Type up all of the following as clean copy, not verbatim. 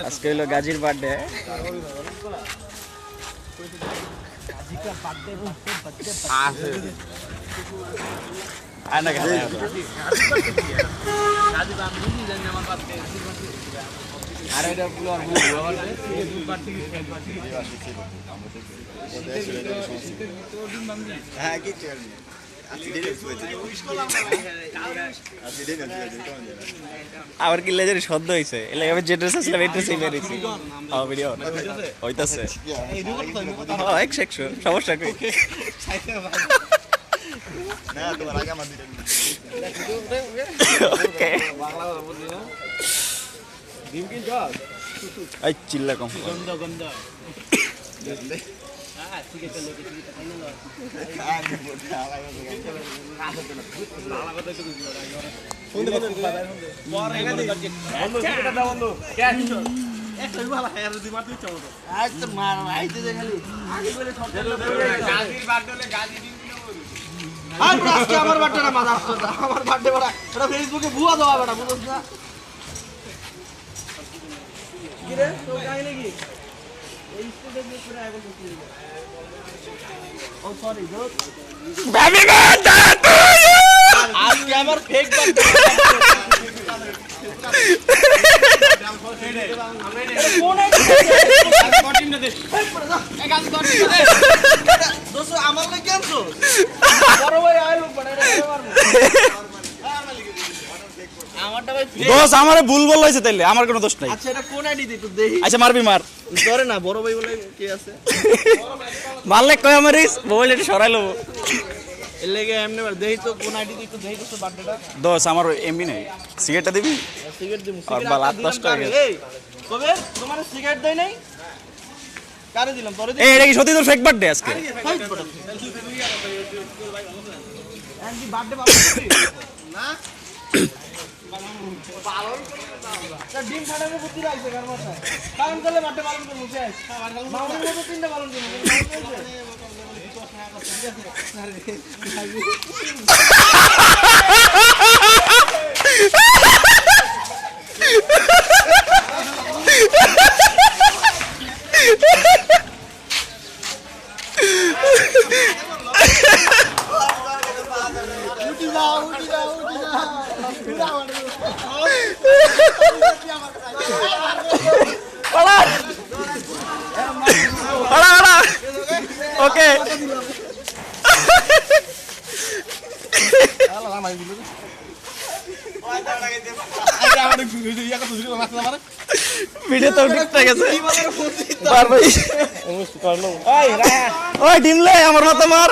আজকে হলো গাজীর বার্থডে। আবার কি লেজারে সদ্য হয়েছে এলাকা আমি যে ড্রেস আসলাম এই ড্রেসেই বেরিয়েছি। ভিডিও হইতাছে 100 সমস্যা কই না তোমার আগে আমার দুইটা ওকে ডিম কি জল এই চিল্লা কম গন্ধ গন্ধ হ্যাঁ ঠিক আছে লোকে ঠিক আছে ফাইনাল আগে বড় আলাদা আলাদা তো কিছু ফোন দে পরে এটা দাও বন্ধু ক্যাশ একটা ভালো হেয়ার দি মারতে চাও তো আচ্ছা মার আইতে দে খালি আগে করে সব গাজির বাডলে গাজি ডিম কিলো আর আজকে আমার বার্থডে না মাথা আসছে আমার বার্থডে বড় এটা ফেসবুকে ভুয়া দেওয়া বেটা বুঝছ না কি রে তো গাই নাকি এই স্টেজে গিয়ে পুরো আগে বসে ও সরি গো হ্যাপি বার্থডে টু ইউ আজকে আমার ফেক বার্থডে কোন কটিম না দে এক আজ কটিম দে দোস্ত আমার লাগে আনছো বড় ভাই আইলো বড় রে মারমু আমারটা ভাই দোস আমারে ভুল বল হইছে তাইলে আমার কোনো দোষ নাই। আচ্ছা এটা কোন আইডি দে তো দেই আচ্ছা মারবি মার ধরে না বড় ভাই বলে কে আছে মারলে কই আমারিস মোবাইল এটা সরাই লব এর লাগি এমনি মার দেই তো কোন আইডি দে তো দেই তো বার্থডেটা দোস আমার এমবি নাই সিগারেটটা দিবি সিগারেট দিমু আর বাল 10 টাকা এই কবে তোমার সিগারেট দেই নাই কারে দিলাম তোরে এই এটা কি সত্যি তোর ফেক বার্থডে আজকে এন্ডি বার্থডে পাবো না পালন করে ডিম ফাটানো বুদ্ধি রাখছে কার মাথায় পালন করলে বার্থডে পালন করব শেষ মাউনের মতো তিনটা পালন করব উঠি যাও ওকে ভিডিও তো ঠিক আছে বার ভাই ওই ডিমলে আমার মাথা মার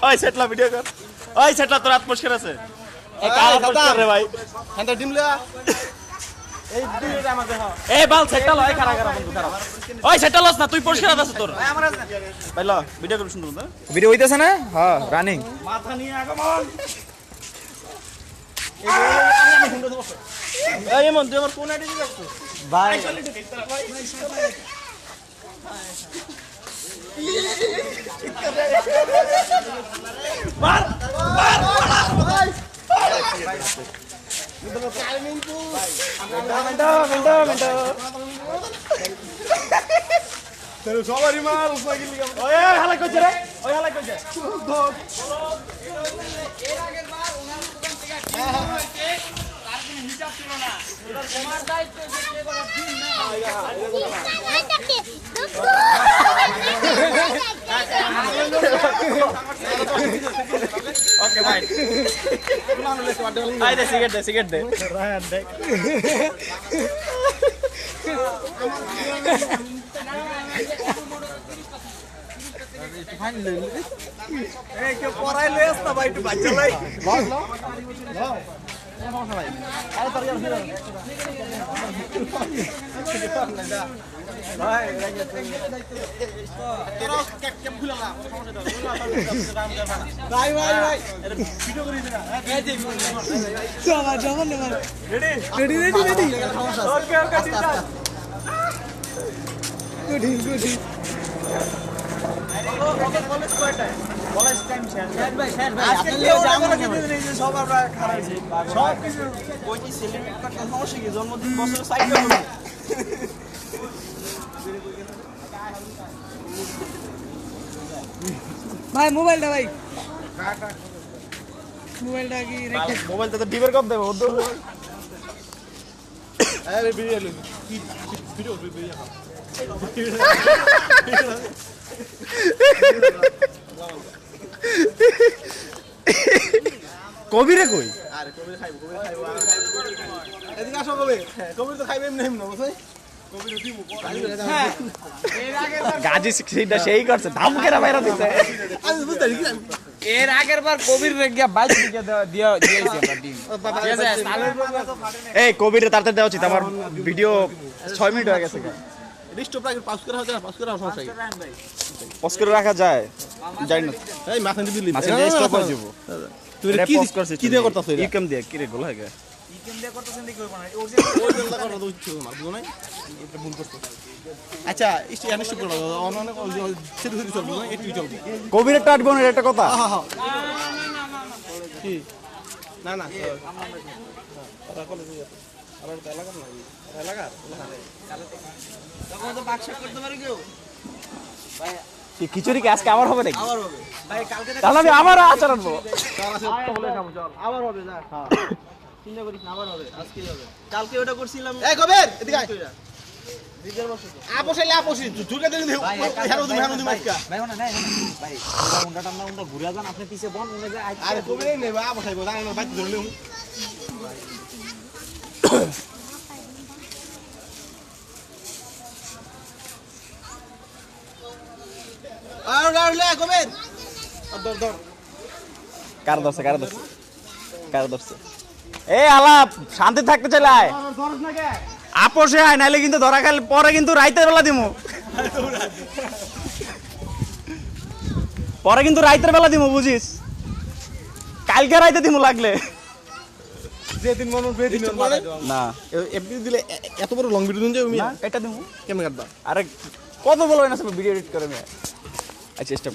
ওই সেটলা ভিডিও কর ওই সেটলা তোর আত্মস্কার আছে এক আত্মস্কার রে ভাই হ্যাঁ ডিমলে এই ভিডিওটা আমাকে দাও এই বাল সেটলা লয় খারা খারা বন্ধু খারাপ ওই সেটলা লস না তুই পরিষ্কার আছে তোর ভাই আমার আছে ভাই ল ভিডিও কর সুন্দর না ভিডিও হইতাছে না হ্যাঁ রানিং মাথা নিয়ে আগমন এই মন তুই আমার কোন আইডি দিছিস ভাই মার মার ভাই টাইমিং তো মিনিট তেরে সবারই মাল সাইকেল লিগা ওই হালা কইছে রে ওই হালা কইছে এর আগের বার ওনার দোকান থেকে ঠিক হইছে তার কোনো হিসাব ছিল না তোমার দায়িত্ব যে কে করা দিন না ওকে ভাই আই দে সিগারেট দে রাহান দেখ এই কে পড়াই লই আসতা ভাই একটু বাচ্চা লাই লাও সমস্যা ভাই আরে তোর ইয়ার ফিরে ভাই তোরা কেক খুলে না সমস্যা ভাই এটা ভিডিও করি না এই যে জমা না রেডি ওকে গুড কলেজ কয়টায় জন্মদিন বছর সাইকেল ভাই মোবাইলটা ভাই মোবাইলটা কি মোবাইলটা তো ডিবের কম দেবে ওদের আরে ভিডিও কি ভিডিও কবিরে কই আরে কবির খাইবো এদিকে আসো কবি কবির তো খাইবে এমনি এমনি বুঝছ কবির দিব হ্যাঁ এর আগের গাজি সিক্সিটা সেই করছে ধামকেরা বাইরে দিছে আমি বুঝতে কি এর আগের বার কবির রে গিয়া 22 দিকে দিয়েছি আমরা ডিম ঠিক আছে সালের এই কবিরে তাড়াতাড়ি দেওয়া উচিত আমার ভিডিও 6 মিনিট হয়ে গেছে রিস্টপ রাখি পাস করা হয় পাস করা সমস্যা কি পজ করে রাখা যায় জানি না এই মাথা দিবি মাঝে দিয়ে স্টপ হয়ে যাব তুই কি কি দিয়ে করতাছ ই কাম দিয়ে কি রে গোল হয়ে গেছে ইকেম দিয়ে করতেছেন দেখি কইব না ওই জন্য করো তো ইচ্ছা না বুঝো না এটা ভুল করতে আচ্ছা ইস্টি আনিস করো অননে সেটু সেটু চলবো না একটু চলবো কবিরে টাটবো না এটা কথা কি না না ওরা কোন আমার তো এলাকা না এলাকা তখন তো বাক্স করতে পারি কেউ কি খিচুড়ি কি আজকে আবার হবে নাকি আবার হবে ভাই কালকে তাহলে আমি আবার আচার আনবো তার আছে বলে খাবো চল আবার হবে যা হ্যাঁ চিন্তা করিস না আবার হবে আজকেই হবে কালকে ওটা করছিলাম এই কবির এদিকে আয় বিজের বসে আপোসে আপোসে জুরকে দিন হেরো তুমি আজকা ভাই ওনা নাই ভাই উন্ডা টান্না উন্ডা ঘুরে যান আপনি পিছে বন উনি যে আরে কবির নেই আপোসাইবো জানেন না বাইতে ধরলে আর গাড়লে কবির দর দর কার ধরছে এই আলাপ শান্তি থাকতে চাইলাই ধরস না কে আপোষে আয় নাইলে কিন্তু ধরা খাইলে পরে কিন্তু রাইতের বেলা দিমু পরে কিন্তু রাইতের বেলা দিমু বুঝিস কালকে রাইতে দিমু লাগলে যেদিন মন বেদিন না এমনি দিলে এত বড় লং ভিডিও দিন যে আমি না এটা দিমু কেমন কাটবা আরে কত বলবেন না ভিডিও এডিট করে আমি আচ্ছা স্টপ